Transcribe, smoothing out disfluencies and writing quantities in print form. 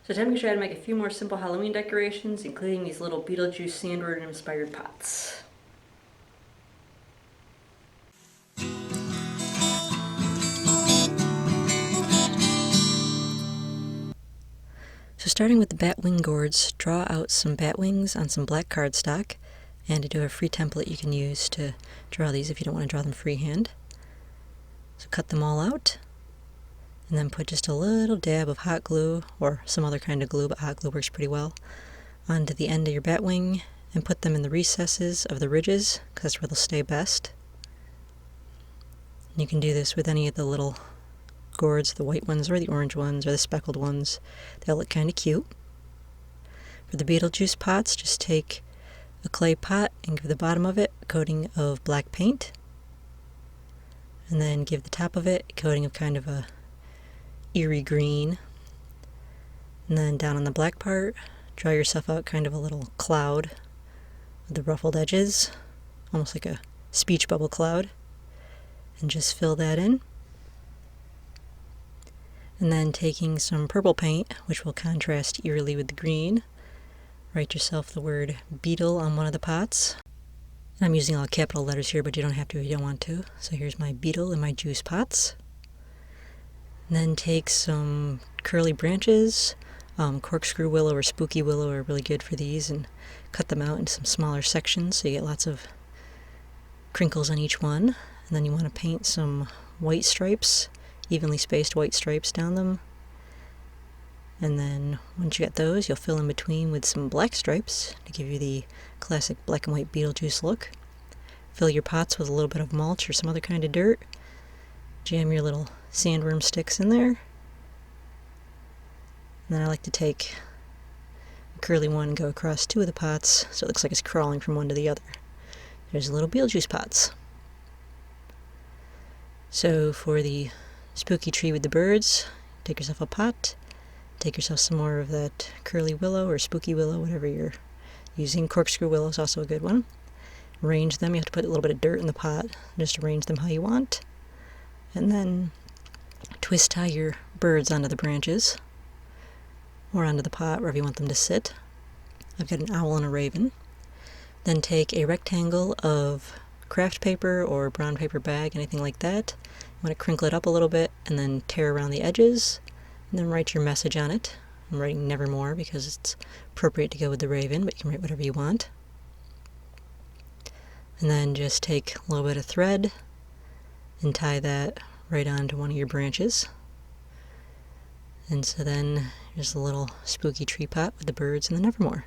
So time to try to make a few more simple Halloween decorations, including these little Beetlejuice sandworm inspired pots. So starting with the Batwing Gourds, draw out some batwings on some black cardstock, and to do a free template you can use to draw these if you don't want to draw them freehand. So cut them all out, and then put just a little dab of hot glue, or some other kind of glue, but hot glue works pretty well, onto the end of your batwing, and put them in the recesses of the ridges, because that's where they'll stay best. And you can do this with any of the little gourds, the white ones or the orange ones or the speckled ones. They'll look kind of cute. For the Beetlejuice pots, just take a clay pot and give the bottom of it a coating of black paint, and then give the top of it a coating of kind of a eerie green, and then down on the black part draw yourself out kind of a little cloud with the ruffled edges, almost like a speech bubble cloud, and just fill that in. And then taking some purple paint, which will contrast eerily with the green, write yourself the word Beetle on one of the pots. And I'm using all capital letters here, but you don't have to if you don't want to. So here's my Beetle in my juice pots. And then take some curly branches, corkscrew willow or spooky willow are really good for these, and cut them out into some smaller sections so you get lots of crinkles on each one. And then you want to paint some white stripes, evenly spaced white stripes down them. And then once you get those, you'll fill in between with some black stripes to give you the classic black and white Beetlejuice look. Fill your pots with a little bit of mulch or some other kind of dirt. Jam your little sandworm sticks in there. And then I like to take a curly one and go across two of the pots so it looks like it's crawling from one to the other. There's little Beetlejuice pots. So for the spooky tree with the birds, take yourself a pot, take yourself some more of that curly willow or spooky willow, whatever you're using. Corkscrew willow is also a good one. Arrange them. You have to put a little bit of dirt in the pot. Just arrange them how you want. And then twist tie your birds onto the branches or onto the pot, wherever you want them to sit. I've got an owl and a raven. Then take a rectangle of craft paper or brown paper bag, anything like that. You want to crinkle it up a little bit and then tear around the edges, and then write your message on it. I'm writing Nevermore because it's appropriate to go with the raven, but you can write whatever you want. And then just take a little bit of thread and tie that right onto one of your branches. And so then here's a little spooky tree pot with the birds and the Nevermore.